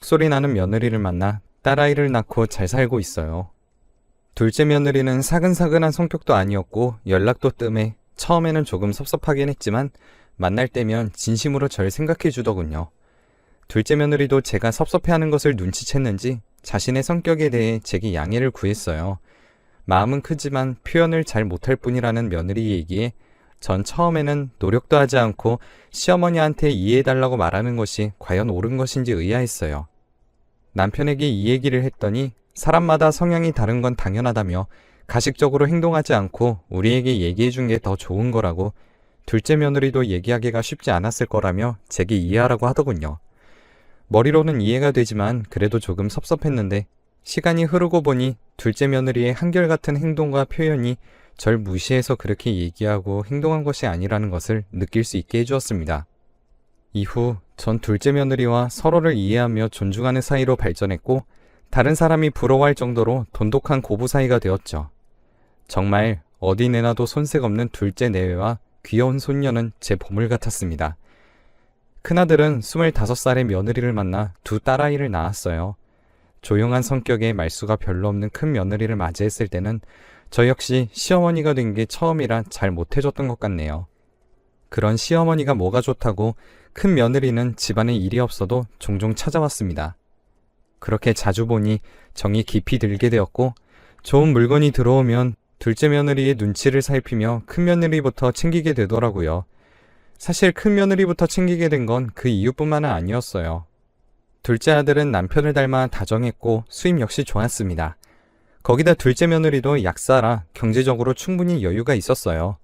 목소리 나는 며느리를 만나 딸아이를 낳고 잘 살고 있어요. 둘째 며느리는 사근사근한 성격도 아니었고 연락도 뜸해 처음에는 조금 섭섭하긴 했지만 만날 때면 진심으로 절 생각해 주더군요. 둘째 며느리도 제가 섭섭해하는 것을 눈치챘는지 자신의 성격에 대해 제게 양해를 구했어요. 마음은 크지만 표현을 잘 못할 뿐이라는 며느리 얘기에 전 처음에는 노력도 하지 않고 시어머니한테 이해해달라고 말하는 것이 과연 옳은 것인지 의아했어요. 남편에게 이 얘기를 했더니 사람마다 성향이 다른 건 당연하다며 가식적으로 행동하지 않고 우리에게 얘기해 준 게 더 좋은 거라고, 둘째 며느리도 얘기하기가 쉽지 않았을 거라며 제게 이해하라고 하더군요. 머리로는 이해가 되지만 그래도 조금 섭섭했는데 시간이 흐르고 보니 둘째 며느리의 한결같은 행동과 표현이 절 무시해서 그렇게 얘기하고 행동한 것이 아니라는 것을 느낄 수 있게 해주었습니다. 이후 전 둘째 며느리와 서로를 이해하며 존중하는 사이로 발전했고 다른 사람이 부러워할 정도로 돈독한 고부 사이가 되었죠. 정말 어디 내놔도 손색 없는 둘째 내외와 귀여운 손녀는 제 보물 같았습니다. 큰아들은 25살의 며느리를 만나 두 딸아이를 낳았어요. 조용한 성격에 말수가 별로 없는 큰 며느리를 맞이했을 때는 저 역시 시어머니가 된 게 처음이라 잘 못해줬던 것 같네요. 그런 시어머니가 뭐가 좋다고 큰 며느리는 집안에 일이 없어도 종종 찾아왔습니다. 그렇게 자주 보니 정이 깊이 들게 되었고 좋은 물건이 들어오면 둘째 며느리의 눈치를 살피며 큰 며느리부터 챙기게 되더라고요. 사실 큰 며느리부터 챙기게 된 건 그 이유뿐만은 아니었어요. 둘째 아들은 남편을 닮아 다정했고 수입 역시 좋았습니다. 거기다 둘째 며느리도 약사라 경제적으로 충분히 여유가 있었어요.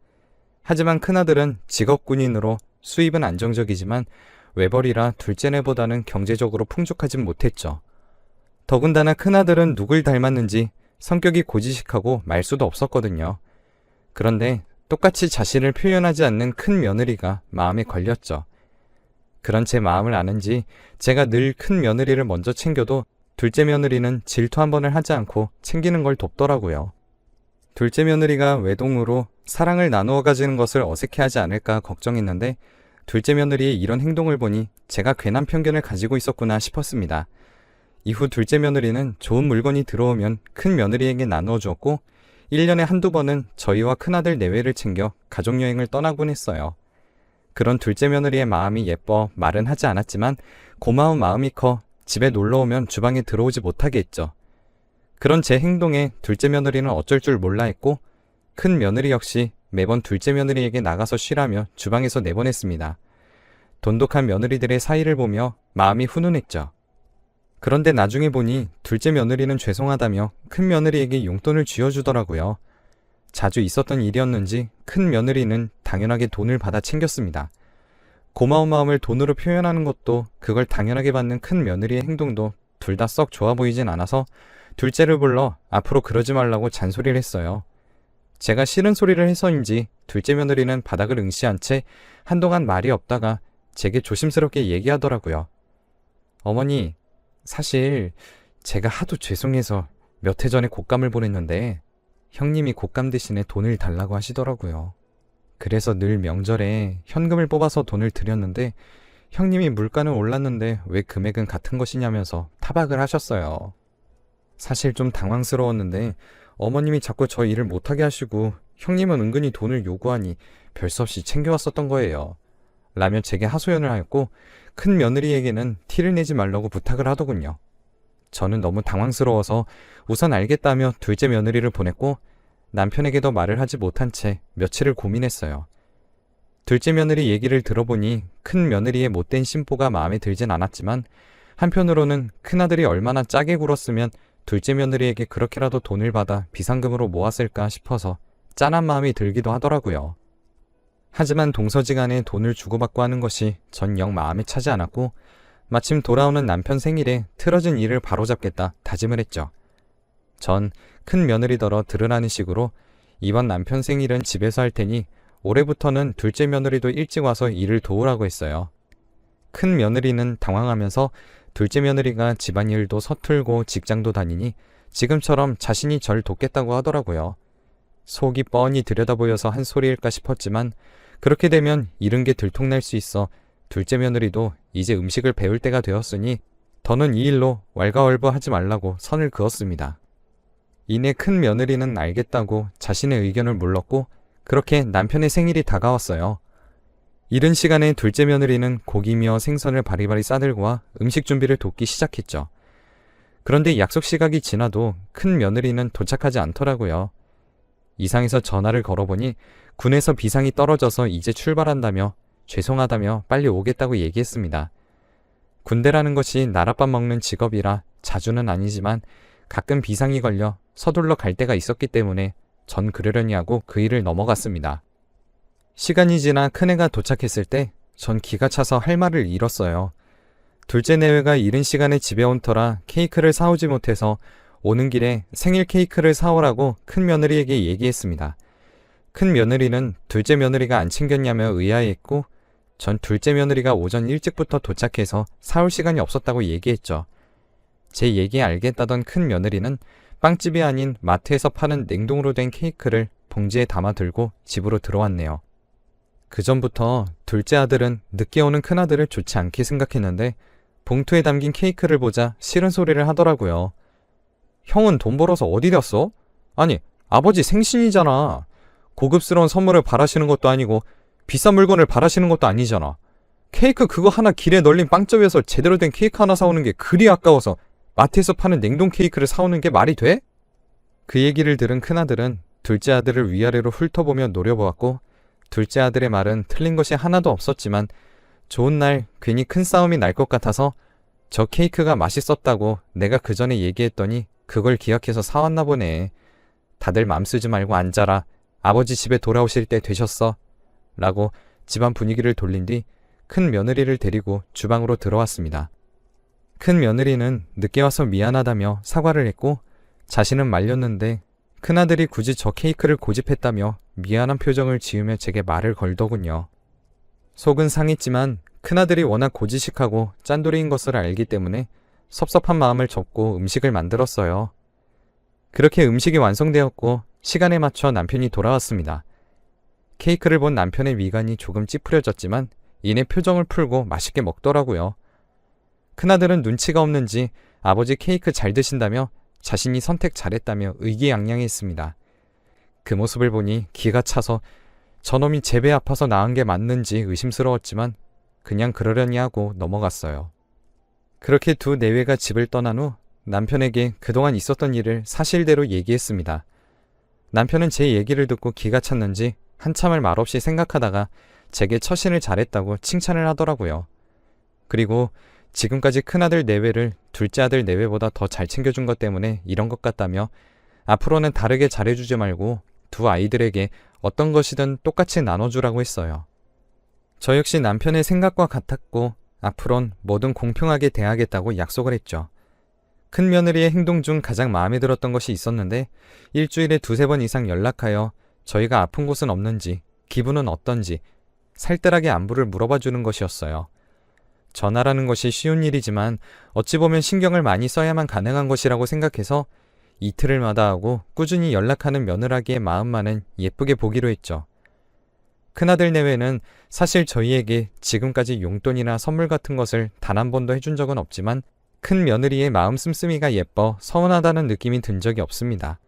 하지만 큰아들은 직업 군인으로 수입은 안정적이지만 외벌이라 둘째네보다는 경제적으로 풍족하진 못했죠. 더군다나 큰아들은 누굴 닮았는지 성격이 고지식하고 말수도 없었거든요. 그런데 똑같이 자신을 표현하지 않는 큰 며느리가 마음에 걸렸죠. 그런 제 마음을 아는지 제가 늘 큰 며느리를 먼저 챙겨도 둘째 며느리는 질투 한 번을 하지 않고 챙기는 걸 돕더라고요. 둘째 며느리가 외동으로 사랑을 나누어 가지는 것을 어색해하지 않을까 걱정했는데 둘째 며느리의 이런 행동을 보니 제가 괜한 편견을 가지고 있었구나 싶었습니다. 이후 둘째 며느리는 좋은 물건이 들어오면 큰 며느리에게 나누어 주었고 1년에 한두 번은 저희와 큰아들 내외를 챙겨 가족여행을 떠나곤 했어요. 그런 둘째 며느리의 마음이 예뻐 말은 하지 않았지만 고마운 마음이 커 집에 놀러오면 주방에 들어오지 못하게 했죠. 그런 제 행동에 둘째 며느리는 어쩔 줄 몰라 했고 큰 며느리 역시 매번 둘째 며느리에게 나가서 쉬라며 주방에서 내보냈습니다. 돈독한 며느리들의 사이를 보며 마음이 훈훈했죠. 그런데 나중에 보니 둘째 며느리는 죄송하다며 큰 며느리에게 용돈을 쥐어주더라고요. 자주 있었던 일이었는지 큰 며느리는 당연하게 돈을 받아 챙겼습니다. 고마운 마음을 돈으로 표현하는 것도 그걸 당연하게 받는 큰 며느리의 행동도 둘 다 썩 좋아 보이진 않아서 둘째를 불러 앞으로 그러지 말라고 잔소리를 했어요. 제가 싫은 소리를 해서인지 둘째 며느리는 바닥을 응시한 채 한동안 말이 없다가 제게 조심스럽게 얘기하더라고요. 어머니, 사실 제가 하도 죄송해서 몇 해 전에 곶감을 보냈는데 형님이 곶감 대신에 돈을 달라고 하시더라고요. 그래서 늘 명절에 현금을 뽑아서 돈을 드렸는데 형님이 물가는 올랐는데 왜 금액은 같은 것이냐면서 타박을 하셨어요. 사실 좀 당황스러웠는데 어머님이 자꾸 저 일을 못하게 하시고 형님은 은근히 돈을 요구하니 별 수 없이 챙겨왔었던 거예요. 라며 제게 하소연을 하였고 큰 며느리에게는 티를 내지 말라고 부탁을 하더군요. 저는 너무 당황스러워서 우선 알겠다며 둘째 며느리를 보냈고 남편에게도 말을 하지 못한 채 며칠을 고민했어요. 둘째 며느리 얘기를 들어보니 큰 며느리의 못된 심보가 마음에 들진 않았지만 한편으로는 큰아들이 얼마나 짜게 굴었으면 둘째 며느리에게 그렇게라도 돈을 받아 비상금으로 모았을까 싶어서 짠한 마음이 들기도 하더라고요. 하지만 동서지간에 돈을 주고받고 하는 것이 전 영 마음에 차지 않았고 마침 돌아오는 남편 생일에 틀어진 일을 바로잡겠다 다짐을 했죠. 전 큰 며느리더러 들으라는 식으로 이번 남편 생일은 집에서 할 테니 올해부터는 둘째 며느리도 일찍 와서 일을 도우라고 했어요. 큰 며느리는 당황하면서 둘째 며느리가 집안일도 서툴고 직장도 다니니 지금처럼 자신이 절 돕겠다고 하더라고요. 속이 뻔히 들여다보여서 한 소리일까 싶었지만 그렇게 되면 이른 게 들통날 수 있어 둘째 며느리도 이제 음식을 배울 때가 되었으니 더는 이 일로 왈가왈부하지 말라고 선을 그었습니다. 이내 큰 며느리는 알겠다고 자신의 의견을 물렀고 그렇게 남편의 생일이 다가왔어요. 이른 시간에 둘째 며느리는 고기며 생선을 바리바리 싸들고 와 음식 준비를 돕기 시작했죠. 그런데 약속 시각이 지나도 큰 며느리는 도착하지 않더라고요. 이상해서 전화를 걸어보니 군에서 비상이 떨어져서 이제 출발한다며 죄송하다며 빨리 오겠다고 얘기했습니다. 군대라는 것이 나랏밥 먹는 직업이라 자주는 아니지만 가끔 비상이 걸려 서둘러 갈 때가 있었기 때문에 전 그러려니 하고 그 일을 넘어갔습니다. 시간이 지나 큰애가 도착했을 때 전 기가 차서 할 말을 잃었어요. 둘째 내외가 이른 시간에 집에 온 터라 케이크를 사오지 못해서 오는 길에 생일 케이크를 사오라고 큰 며느리에게 얘기했습니다. 큰 며느리는 둘째 며느리가 안 챙겼냐며 의아해했고 전 둘째 며느리가 오전 일찍부터 도착해서 사올 시간이 없었다고 얘기했죠. 제 얘기에 알겠다던 큰 며느리는 빵집이 아닌 마트에서 파는 냉동으로 된 케이크를 봉지에 담아 들고 집으로 들어왔네요. 그 전부터 둘째 아들은 늦게 오는 큰아들을 좋지 않게 생각했는데 봉투에 담긴 케이크를 보자 싫은 소리를 하더라고요. 형은 돈 벌어서 어디 갔어? 아니, 아버지 생신이잖아. 고급스러운 선물을 바라시는 것도 아니고 비싼 물건을 바라시는 것도 아니잖아. 케이크 그거 하나 길에 널린 빵집에서 제대로 된 케이크 하나 사오는 게 그리 아까워서 마트에서 파는 냉동 케이크를 사오는 게 말이 돼? 그 얘기를 들은 큰아들은 둘째 아들을 위아래로 훑어보며 노려보았고 둘째 아들의 말은 틀린 것이 하나도 없었지만 좋은 날 괜히 큰 싸움이 날 것 같아서 저 케이크가 맛있었다고 내가 그 전에 얘기했더니 그걸 기억해서 사왔나 보네. 다들 맘 쓰지 말고 앉아라. 아버지 집에 돌아오실 때 되셨어. 라고 집안 분위기를 돌린 뒤 큰 며느리를 데리고 주방으로 들어왔습니다. 큰 며느리는 늦게 와서 미안하다며 사과를 했고 자신은 말렸는데 큰아들이 굳이 저 케이크를 고집했다며 미안한 표정을 지으며 제게 말을 걸더군요. 속은 상했지만 큰아들이 워낙 고지식하고 짠돌이인 것을 알기 때문에 섭섭한 마음을 접고 음식을 만들었어요. 그렇게 음식이 완성되었고 시간에 맞춰 남편이 돌아왔습니다. 케이크를 본 남편의 미간이 조금 찌푸려졌지만 이내 표정을 풀고 맛있게 먹더라고요. 큰아들은 눈치가 없는지 아버지 케이크 잘 드신다며 자신이 선택 잘했다며 의기양양했습니다. 그 모습을 보니 기가 차서 저놈이 제 배 아파서 나은 게 맞는지 의심스러웠지만 그냥 그러려니 하고 넘어갔어요. 그렇게 두 내외가 집을 떠난 후 남편에게 그동안 있었던 일을 사실대로 얘기했습니다. 남편은 제 얘기를 듣고 기가 찼는지 한참을 말없이 생각하다가 제게 처신을 잘했다고 칭찬을 하더라고요. 그리고 지금까지 큰아들 내외를 둘째 아들 내외보다 더 잘 챙겨준 것 때문에 이런 것 같다며 앞으로는 다르게 잘해주지 말고 두 아이들에게 어떤 것이든 똑같이 나눠주라고 했어요. 저 역시 남편의 생각과 같았고 앞으론 뭐든 공평하게 대하겠다고 약속을 했죠. 큰 며느리의 행동 중 가장 마음에 들었던 것이 있었는데 일주일에 2-3번 이상 연락하여 저희가 아픈 곳은 없는지 기분은 어떤지 살뜰하게 안부를 물어봐 주는 것이었어요. 전화라는 것이 쉬운 일이지만 어찌 보면 신경을 많이 써야만 가능한 것이라고 생각해서 이틀을 마다하고 꾸준히 연락하는 며느라기의 마음만은 예쁘게 보기로 했죠. 큰아들 내외는 사실 저희에게 지금까지 용돈이나 선물 같은 것을 단 한 번도 해준 적은 없지만 큰 며느리의 마음 씀씀이가 예뻐 서운하다는 느낌이 든 적이 없습니다.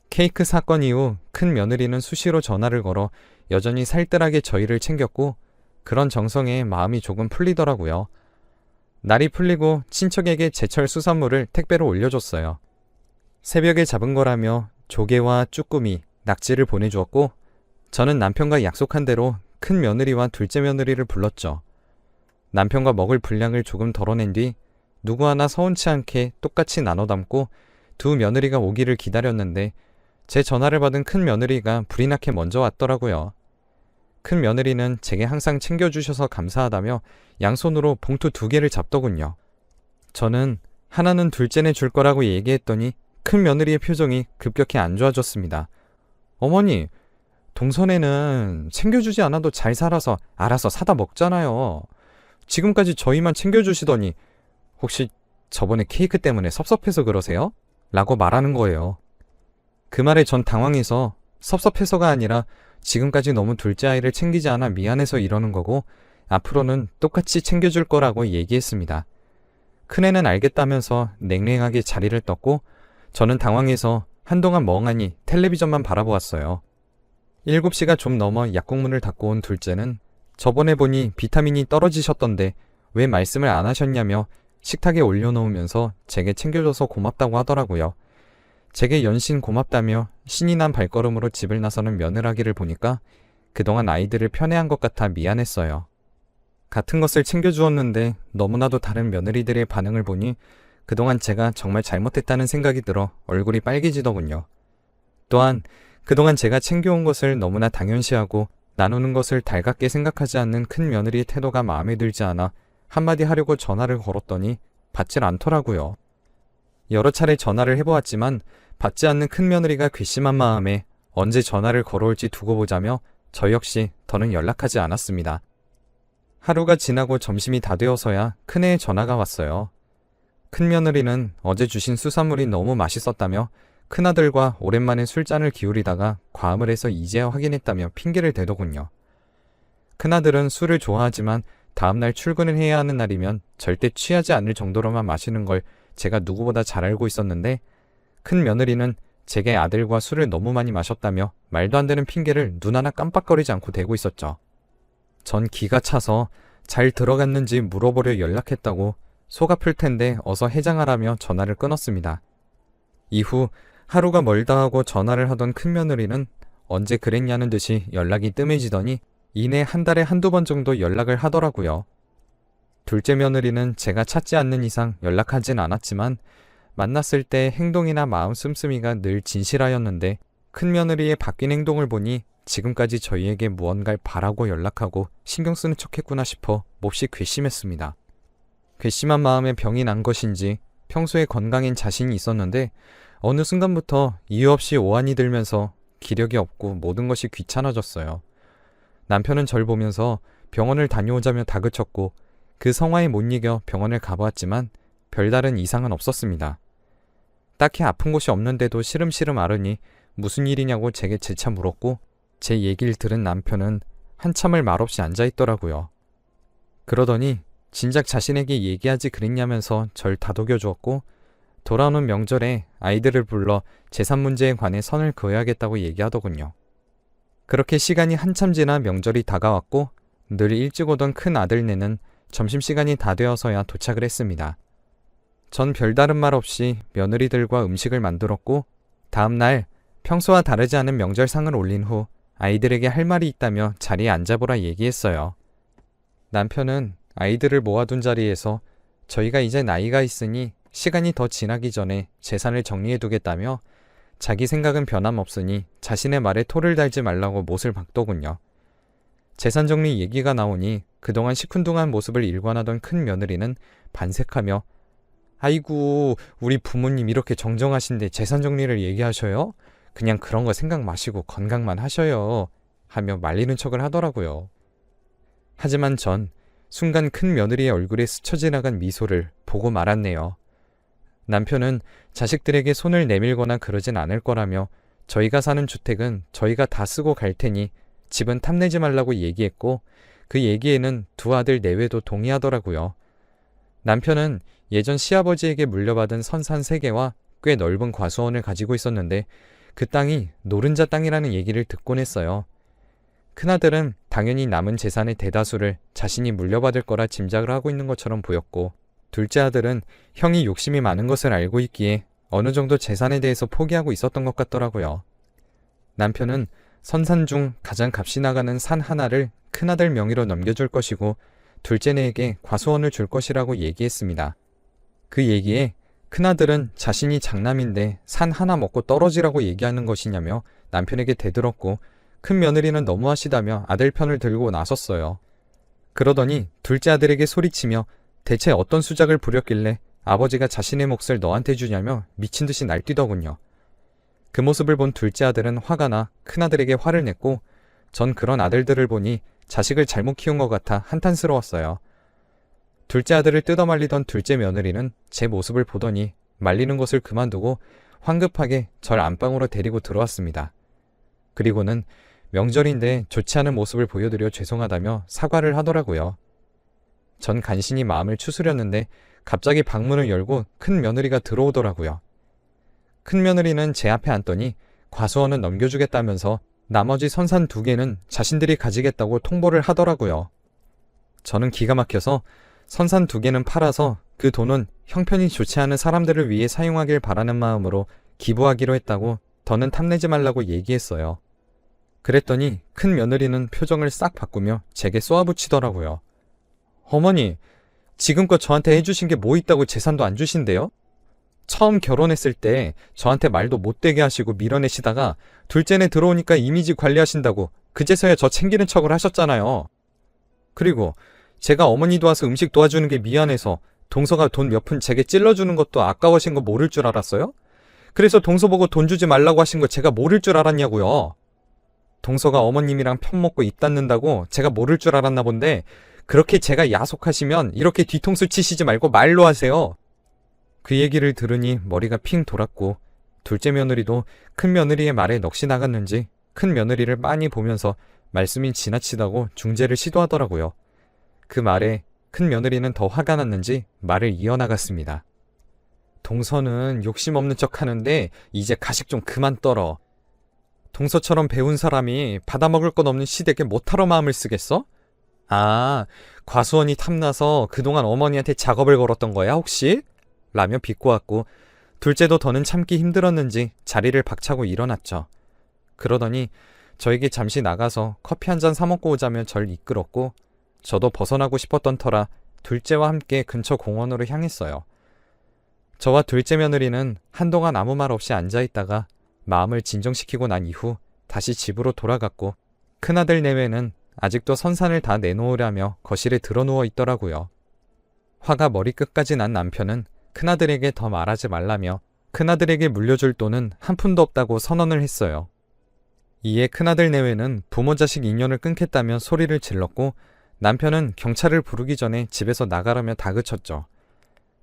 케이크 사건 이후 큰 며느리는 수시로 전화를 걸어 여전히 살뜰하게 저희를 챙겼고 그런 정성에 마음이 조금 풀리더라고요. 날이 풀리고 친척에게 제철 수산물을 택배로 올려줬어요. 새벽에 잡은 거라며 조개와 쭈꾸미, 낙지를 보내주었고 저는 남편과 약속한 대로 큰 며느리와 둘째 며느리를 불렀죠. 남편과 먹을 분량을 조금 덜어낸 뒤 누구 하나 서운치 않게 똑같이 나눠 담고 두 며느리가 오기를 기다렸는데 제 전화를 받은 큰 며느리가 불이 나게 먼저 왔더라고요. 큰 며느리는 제게 항상 챙겨주셔서 감사하다며 양손으로 봉투 2개를 잡더군요. 저는 하나는 둘째네 줄 거라고 얘기했더니 큰 며느리의 표정이 급격히 안 좋아졌습니다. 어머니, 동선에는 챙겨주지 않아도 잘 살아서 알아서 사다 먹잖아요. 지금까지 저희만 챙겨주시더니 혹시 저번에 케이크 때문에 섭섭해서 그러세요? 라고 말하는 거예요. 그 말에 전 당황해서 섭섭해서가 아니라 지금까지 너무 둘째 아이를 챙기지 않아 미안해서 이러는 거고 앞으로는 똑같이 챙겨줄 거라고 얘기했습니다. 큰애는 알겠다면서 냉랭하게 자리를 떴고 저는 당황해서 한동안 멍하니 텔레비전만 바라보았어요. 7시가 좀 넘어 약국문을 닫고 온 둘째는 저번에 보니 비타민이 떨어지셨던데 왜 말씀을 안 하셨냐며 식탁에 올려놓으면서 제게 챙겨줘서 고맙다고 하더라고요. 제게 연신 고맙다며 신이 난 발걸음으로 집을 나서는 며느라기를 보니까 그동안 아이들을 편애한 것 같아 미안했어요. 같은 것을 챙겨주었는데 너무나도 다른 며느리들의 반응을 보니 그동안 제가 정말 잘못했다는 생각이 들어 얼굴이 빨개지더군요. 또한 그동안 제가 챙겨온 것을 너무나 당연시하고 나누는 것을 달갑게 생각하지 않는 큰 며느리의 태도가 마음에 들지 않아 한마디 하려고 전화를 걸었더니 받질 않더라고요. 여러 차례 전화를 해보았지만 받지 않는 큰 며느리가 괘씸한 마음에 언제 전화를 걸어올지 두고 보자며 저 역시 더는 연락하지 않았습니다. 하루가 지나고 점심이 다 되어서야 큰애의 전화가 왔어요. 큰 며느리는 어제 주신 수산물이 너무 맛있었다며 큰아들과 오랜만에 술잔을 기울이다가 과음을 해서 이제야 확인했다며 핑계를 대더군요. 큰아들은 술을 좋아하지만 다음날 출근을 해야 하는 날이면 절대 취하지 않을 정도로만 마시는 걸 제가 누구보다 잘 알고 있었는데 큰 며느리는 제게 아들과 술을 너무 많이 마셨다며 말도 안 되는 핑계를 눈 하나 깜빡거리지 않고 대고 있었죠. 전 기가 차서 잘 들어갔는지 물어보려 연락했다고 속 아플 텐데 어서 해장하라며 전화를 끊었습니다. 이후 하루가 멀다 하고 전화를 하던 큰며느리는 언제 그랬냐는 듯이 연락이 뜸해지더니 이내 한 달에 한두 번 정도 연락을 하더라고요. 둘째 며느리는 제가 찾지 않는 이상 연락하진 않았지만 만났을 때 행동이나 마음 씀씀이가 늘 진실하였는데 큰며느리의 바뀐 행동을 보니 지금까지 저희에게 무언가를 바라고 연락하고 신경 쓰는 척했구나 싶어 몹시 괘씸했습니다. 괘씸한 마음에 병이 난 것인지 평소에 건강엔 자신이 있었는데 어느 순간부터 이유 없이 오한이 들면서 기력이 없고 모든 것이 귀찮아졌어요. 남편은 절 보면서 병원을 다녀오자며 다그쳤고 그 성화에 못 이겨 병원을 가보았지만 별다른 이상은 없었습니다. 딱히 아픈 곳이 없는데도 시름시름 앓으니 무슨 일이냐고 제게 재차 물었고 제 얘기를 들은 남편은 한참을 말없이 앉아있더라고요. 그러더니 진작 자신에게 얘기하지 그랬냐면서 절 다독여 주었고 돌아오는 명절에 아이들을 불러 재산 문제에 관해 선을 그어야겠다고 얘기하더군요. 그렇게 시간이 한참 지나 명절이 다가왔고 늘 일찍 오던 큰 아들네는 점심시간이 다 되어서야 도착을 했습니다. 전 별다른 말 없이 며느리들과 음식을 만들었고 다음날 평소와 다르지 않은 명절상을 올린 후 아이들에게 할 말이 있다며 자리에 앉아보라 얘기했어요. 남편은 아이들을 모아둔 자리에서 저희가 이제 나이가 있으니 시간이 더 지나기 전에 재산을 정리해두겠다며 자기 생각은 변함없으니 자신의 말에 토를 달지 말라고 못을 박더군요. 재산 정리 얘기가 나오니 그동안 시큰둥한 모습을 일관하던 큰 며느리는 반색하며 아이고 우리 부모님 이렇게 정정하신데 재산 정리를 얘기하셔요? 그냥 그런 거 생각 마시고 건강만 하셔요 하며 말리는 척을 하더라고요. 하지만 전 순간 큰 며느리의 얼굴에 스쳐 지나간 미소를 보고 말았네요. 남편은 자식들에게 손을 내밀거나 그러진 않을 거라며 저희가 사는 주택은 저희가 다 쓰고 갈 테니 집은 탐내지 말라고 얘기했고 그 얘기에는 두 아들 내외도 동의하더라고요. 남편은 예전 시아버지에게 물려받은 선산 3개와 꽤 넓은 과수원을 가지고 있었는데 그 땅이 노른자 땅이라는 얘기를 듣곤 했어요. 큰아들은 당연히 남은 재산의 대다수를 자신이 물려받을 거라 짐작을 하고 있는 것처럼 보였고 둘째 아들은 형이 욕심이 많은 것을 알고 있기에 어느 정도 재산에 대해서 포기하고 있었던 것 같더라고요. 남편은 선산 중 가장 값이 나가는 산 하나를 큰아들 명의로 넘겨줄 것이고 둘째네에게 과수원을 줄 것이라고 얘기했습니다. 그 얘기에 큰아들은 자신이 장남인데 산 하나 먹고 떨어지라고 얘기하는 것이냐며 남편에게 대들었고 큰 며느리는 너무하시다며 아들 편을 들고 나섰어요. 그러더니 둘째 아들에게 소리치며 대체 어떤 수작을 부렸길래 아버지가 자신의 몫을 너한테 주냐며 미친 듯이 날뛰더군요. 그 모습을 본 둘째 아들은 화가 나 큰아들에게 화를 냈고 전 그런 아들들을 보니 자식을 잘못 키운 것 같아 한탄스러웠어요. 둘째 아들을 뜯어말리던 둘째 며느리는 제 모습을 보더니 말리는 것을 그만두고 황급하게 절 안방으로 데리고 들어왔습니다. 그리고는 명절인데 좋지 않은 모습을 보여드려 죄송하다며 사과를 하더라고요. 전 간신히 마음을 추스렸는데 갑자기 방문을 열고 큰 며느리가 들어오더라고요. 큰 며느리는 제 앞에 앉더니 과수원은 넘겨주겠다면서 나머지 선산 2개는 자신들이 가지겠다고 통보를 하더라고요. 저는 기가 막혀서 선산 2개는 팔아서 그 돈은 형편이 좋지 않은 사람들을 위해 사용하길 바라는 마음으로 기부하기로 했다고 더는 탐내지 말라고 얘기했어요. 그랬더니 큰 며느리는 표정을 싹 바꾸며 제게 쏘아붙이더라고요. 어머니, 지금껏 저한테 해주신 게 뭐 있다고 재산도 안 주신대요? 처음 결혼했을 때 저한테 말도 못되게 하시고 밀어내시다가 둘째네 들어오니까 이미지 관리하신다고 그제서야 저 챙기는 척을 하셨잖아요. 그리고 제가 어머니 도와서 음식 도와주는 게 미안해서 동서가 돈 몇 푼 제게 찔러주는 것도 아까워신 거 모를 줄 알았어요? 그래서 동서 보고 돈 주지 말라고 하신 거 제가 모를 줄 알았냐고요. 동서가 어머님이랑 편먹고 입 닫는다고 제가 모를 줄 알았나 본데 그렇게 제가 야속하시면 이렇게 뒤통수 치시지 말고 말로 하세요. 그 얘기를 들으니 머리가 핑 돌았고 둘째 며느리도 큰 며느리의 말에 넋이 나갔는지 큰 며느리를 빤히 보면서 말씀이 지나치다고 중재를 시도하더라고요. 그 말에 큰 며느리는 더 화가 났는지 말을 이어나갔습니다. 동서는 욕심 없는 척 하는데 이제 가식 좀 그만 떨어. 동서처럼 배운 사람이 받아먹을 것 없는 시댁에 못하러 마음을 쓰겠어? 아, 과수원이 탐나서 그동안 어머니한테 작업을 걸었던 거야 혹시? 라며 비꼬았고 둘째도 더는 참기 힘들었는지 자리를 박차고 일어났죠. 그러더니 저에게 잠시 나가서 커피 한 잔 사 먹고 오자며 절 이끌었고 저도 벗어나고 싶었던 터라 둘째와 함께 근처 공원으로 향했어요. 저와 둘째 며느리는 한동안 아무 말 없이 앉아있다가 마음을 진정시키고 난 이후 다시 집으로 돌아갔고 큰아들 내외는 아직도 선산을 다 내놓으려며 거실에 드러누워 있더라고요. 화가 머리끝까지 난 남편은 큰아들에게 더 말하지 말라며 큰아들에게 물려줄 돈은 한 푼도 없다고 선언을 했어요. 이에 큰아들 내외는 부모 자식 인연을 끊겠다며 소리를 질렀고 남편은 경찰을 부르기 전에 집에서 나가라며 다그쳤죠.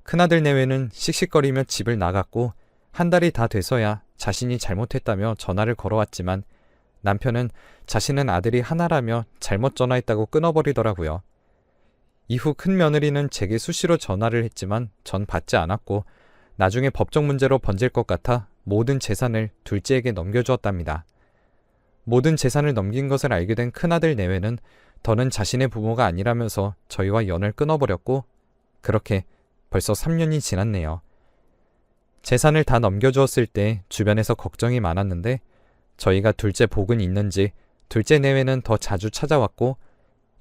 큰아들 내외는 씩씩거리며 집을 나갔고 한 달이 다 돼서야 자신이 잘못했다며 전화를 걸어왔지만 남편은 자신은 아들이 하나라며 잘못 전화했다고 끊어버리더라고요. 이후 큰 며느리는 제게 수시로 전화를 했지만 전 받지 않았고 나중에 법적 문제로 번질 것 같아 모든 재산을 둘째에게 넘겨주었답니다. 모든 재산을 넘긴 것을 알게 된 큰아들 내외는 더는 자신의 부모가 아니라면서 저희와 연을 끊어버렸고 그렇게 벌써 3년이 지났네요. 재산을 다 넘겨주었을 때 주변에서 걱정이 많았는데 저희가 둘째 복은 있는지 둘째 내외는 더 자주 찾아왔고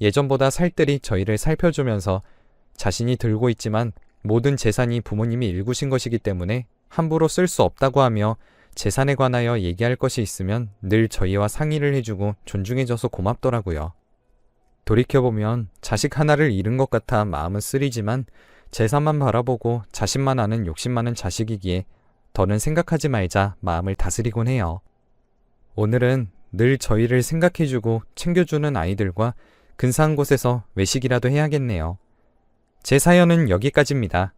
예전보다 살뜰히 저희를 살펴주면서 자신이 들고 있지만 모든 재산이 부모님이 일구신 것이기 때문에 함부로 쓸 수 없다고 하며 재산에 관하여 얘기할 것이 있으면 늘 저희와 상의를 해주고 존중해줘서 고맙더라고요. 돌이켜보면 자식 하나를 잃은 것 같아 마음은 쓰리지만 재산만 바라보고 자신만 아는 욕심 많은 자식이기에 더는 생각하지 말자 마음을 다스리곤 해요. 오늘은 늘 저희를 생각해주고 챙겨주는 아이들과 근사한 곳에서 외식이라도 해야겠네요. 제 사연은 여기까지입니다.